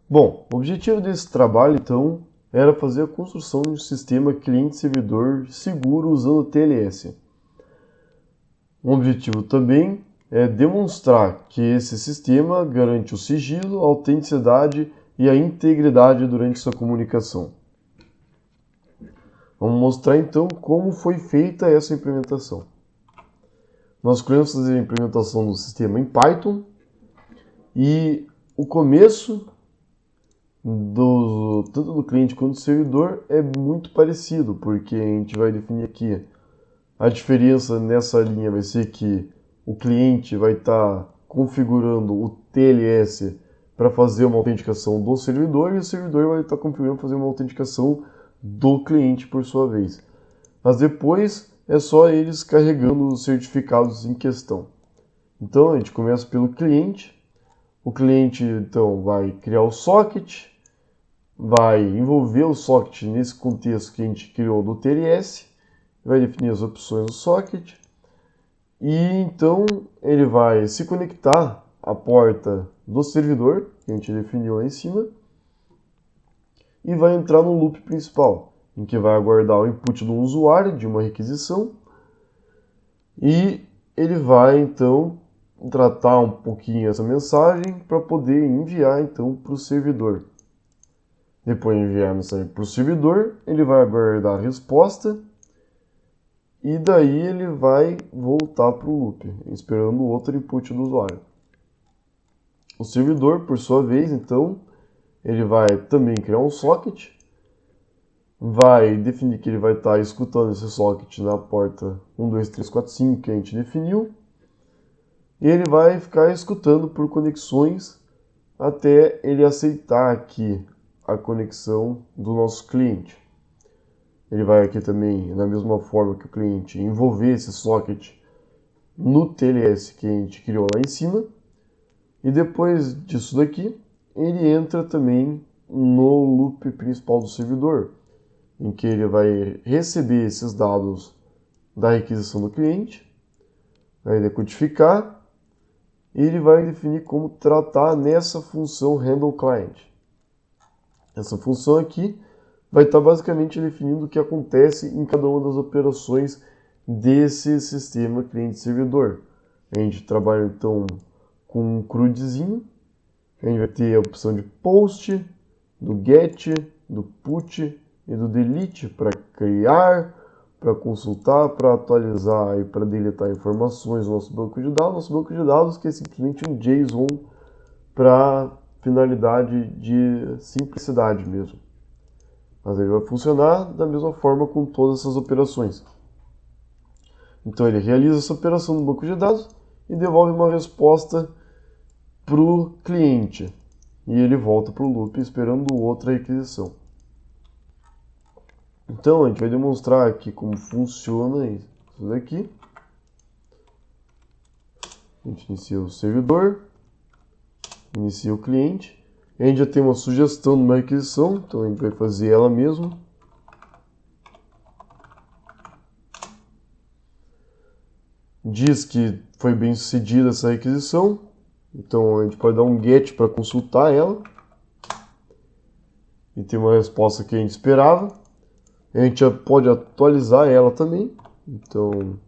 Bom, o objetivo desse trabalho, então, era fazer a construção de um sistema cliente-servidor seguro usando TLS. Um objetivo também é demonstrar que esse sistema garante o sigilo, a autenticidade e a integridade durante sua comunicação. Vamos mostrar então como foi feita essa implementação. Nós escolhemos fazer a implementação do sistema em Python e o começo tanto do cliente quanto do servidor é muito parecido, porque a gente vai definir aqui a diferença nessa linha vai ser que o cliente vai estar configurando o TLS para fazer uma autenticação do servidor e o servidor vai estar configurando para fazer uma autenticação do cliente por sua vez. Mas depois é só eles carregando os certificados em questão. Então a gente começa pelo cliente. O cliente então vai criar o socket, vai envolver o socket nesse contexto que a gente criou do TLS, vai definir as opções do socket e então ele vai se conectar à porta do servidor que a gente definiu lá em cima e vai entrar no loop principal, em que vai aguardar o input do usuário de uma requisição e ele vai então tratar um pouquinho essa mensagem para poder enviar então para o servidor. Depois de enviar a mensagem para o servidor, ele vai aguardar a resposta e daí ele vai voltar para o loop, esperando o outro input do usuário. O servidor, por sua vez, então, ele vai também criar um socket, vai definir que ele vai estar escutando esse socket na porta 1, 2, 3, 4, 5 que a gente definiu, e ele vai ficar escutando por conexões até ele aceitar aqui a conexão do nosso cliente. Ele vai aqui também, da mesma forma que o cliente, envolver esse socket no TLS que a gente criou lá em cima. E depois disso daqui, ele entra também no loop principal do servidor, em que ele vai receber esses dados da requisição do cliente, vai decodificar e ele vai definir como tratar nessa função handleClient. Essa função aqui vai estar basicamente definindo o que acontece em cada uma das operações desse sistema cliente-servidor. A gente trabalha então com um CRUDzinho, a gente vai ter a opção de post, do get, do put e do delete para criar, para consultar, para atualizar e para deletar informações do nosso banco de dados. Nosso banco de dados que é simplesmente um JSON para finalidade de simplicidade mesmo. Mas ele vai funcionar da mesma forma com todas essas operações. Então ele realiza essa operação no banco de dados e devolve uma resposta para o cliente. E ele volta para o loop esperando outra requisição. Então a gente vai demonstrar aqui como funciona isso daqui. A gente inicia o servidor, inicia o cliente. A gente já tem uma sugestão de uma requisição, então a gente vai fazer ela mesmo. Diz que foi bem sucedida essa requisição, então a gente pode dar um get para consultar ela. E tem uma resposta que a gente esperava. A gente já pode atualizar ela também. Então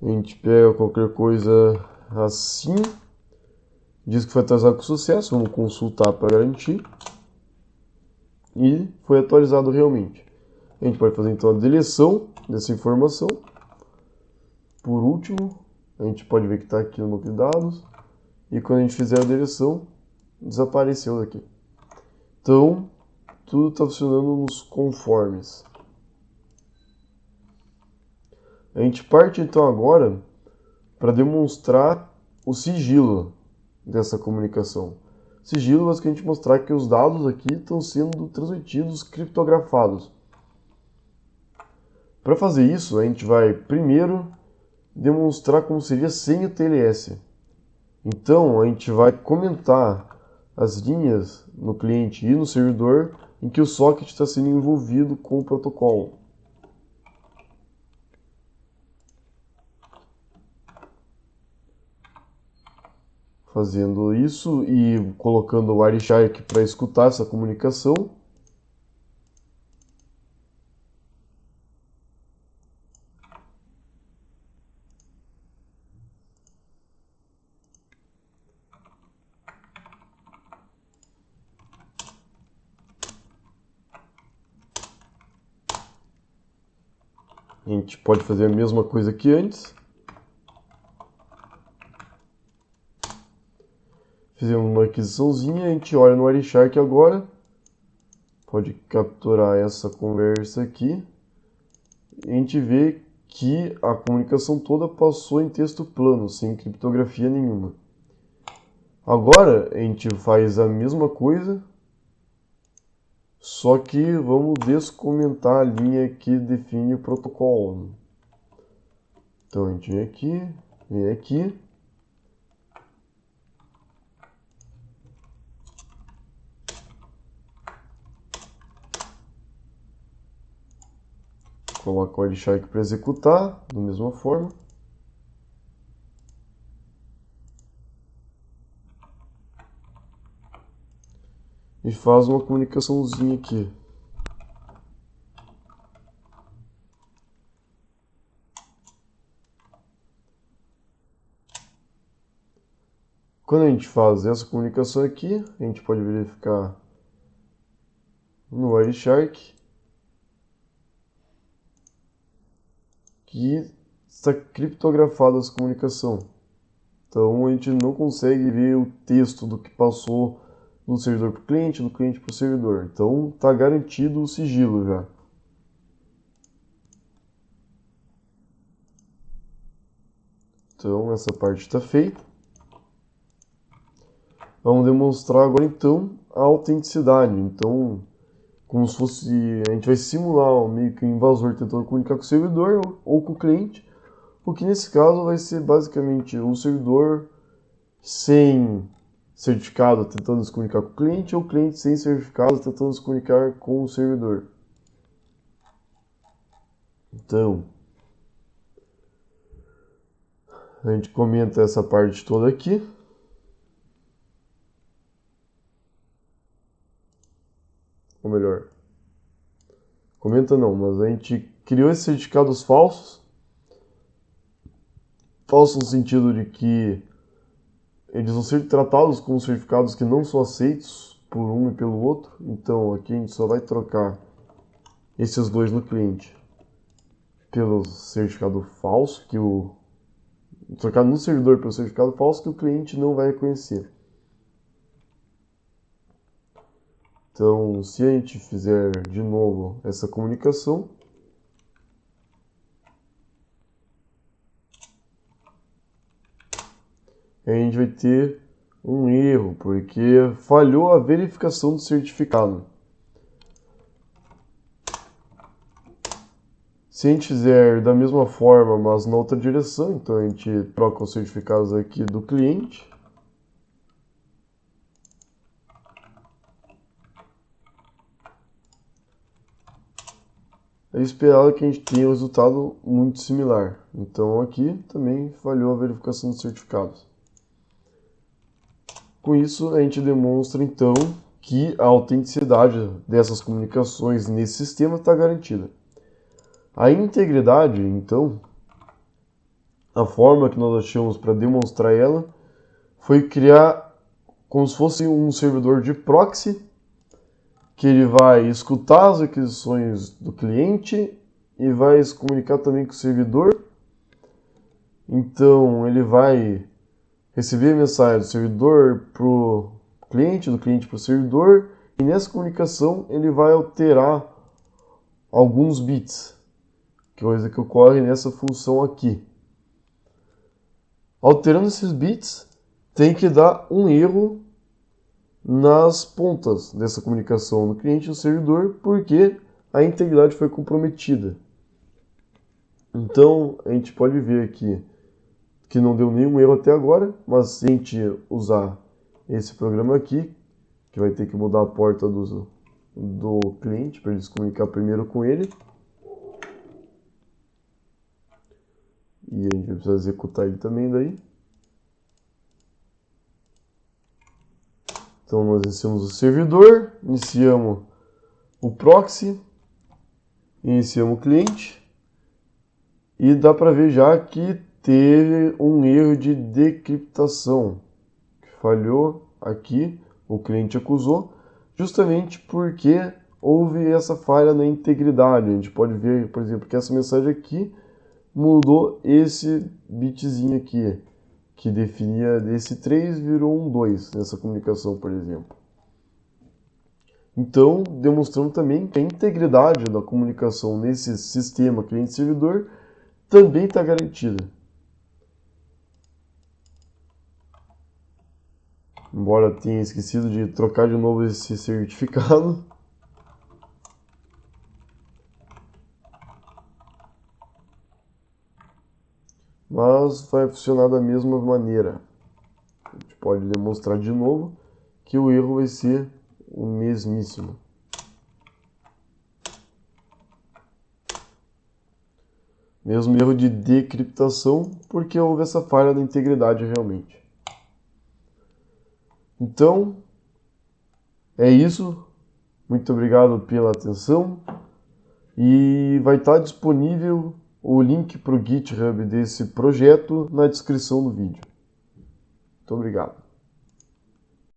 a gente pega qualquer coisa assim. Diz que foi atualizado com sucesso, vamos consultar para garantir. E foi atualizado realmente. A gente pode fazer então a deleção dessa informação. Por último, a gente pode ver que está aqui no banco de dados. E quando a gente fizer a deleção, desapareceu daqui. Então, tudo está funcionando nos conformes. A gente parte então agora para demonstrar o sigilo dessa comunicação. Sigilo basicamente mostrar que os dados aqui estão sendo transmitidos criptografados. Para fazer isso, a gente vai primeiro demonstrar como seria sem o TLS. Então, a gente vai comentar as linhas no cliente e no servidor em que o socket está sendo envolvido com o protocolo. fazendo isso e colocando o Wireshark para escutar essa comunicação. A gente pode fazer a mesma coisa que antes. Fizemos uma aquisiçãozinha, a gente olha no Wireshark agora. Pode capturar essa conversa aqui. E a gente vê que a comunicação toda passou em texto plano, sem criptografia nenhuma. Agora a gente faz a mesma coisa, só que vamos descomentar a linha que define o protocolo. Então a gente vem aqui. Coloca o Wireshark para executar, da mesma forma. E faz uma comunicaçãozinha aqui. Quando a gente faz essa comunicação aqui, a gente pode verificar no Wireshark que está criptografada essa comunicação. Então a gente não consegue ver o texto do que passou do servidor para o cliente, do cliente para o servidor. Então está garantido o sigilo já. Então essa parte está feita. Vamos demonstrar agora então a autenticidade. Então, como se fosse, a gente vai simular meio que um invasor tentando comunicar com o servidor ou com o cliente, o que nesse caso vai ser basicamente o servidor sem certificado tentando se comunicar com o cliente ou o cliente sem certificado tentando se comunicar com o servidor. Então, a gente comenta essa parte toda aqui. Ou melhor, comenta não, mas a gente criou esses certificados falsos. Falso no sentido de que eles vão ser tratados como certificados que não são aceitos por um e pelo outro. Então aqui a gente só vai trocar esses dois no cliente pelo certificado falso, trocar no servidor pelo certificado falso que o cliente não vai reconhecer. Então, se a gente fizer de novo essa comunicação, a gente vai ter um erro, porque falhou a verificação do certificado. Se a gente fizer da mesma forma, mas na outra direção, então a gente troca os certificados aqui do cliente. É esperado que a gente tenha um resultado muito similar. Então aqui também falhou a verificação dos certificados. Com isso, a gente demonstra então que a autenticidade dessas comunicações nesse sistema está garantida. A integridade, então, a forma que nós achamos para demonstrar ela foi criar como se fosse um servidor de proxy, que ele vai escutar as requisições do cliente e vai se comunicar também com o servidor. Então ele vai receber a mensagem do servidor para o cliente, do cliente para o servidor, e nessa comunicação ele vai alterar alguns bits, coisa que ocorre nessa função aqui. Alterando esses bits, tem que dar um erro nas pontas dessa comunicação do cliente e do servidor, porque a integridade foi comprometida. Então, a gente pode ver aqui que não deu nenhum erro até agora, mas se a gente usar esse programa aqui, que vai ter que mudar a porta do cliente para ele se comunicar primeiro com ele, e a gente vai precisar executar ele também daí. Então nós iniciamos o servidor, iniciamos o proxy, iniciamos o cliente e dá para ver já que teve um erro de decriptação, que falhou aqui, o cliente acusou, justamente porque houve essa falha na integridade. A gente pode ver, por exemplo, que essa mensagem aqui mudou esse bitzinho aqui, que definia desse 3 virou um 2 nessa comunicação, por exemplo. Então, demonstrando também que a integridade da comunicação nesse sistema cliente-servidor também está garantida. Embora tenha esquecido de trocar de novo esse certificado. Mas vai funcionar da mesma maneira. A gente pode demonstrar de novo que o erro vai ser o mesmíssimo. Mesmo erro de decriptação, porque houve essa falha na integridade realmente. Então, é isso. Muito obrigado pela atenção. E vai estar disponível o link para o GitHub desse projeto na descrição do vídeo. Muito obrigado.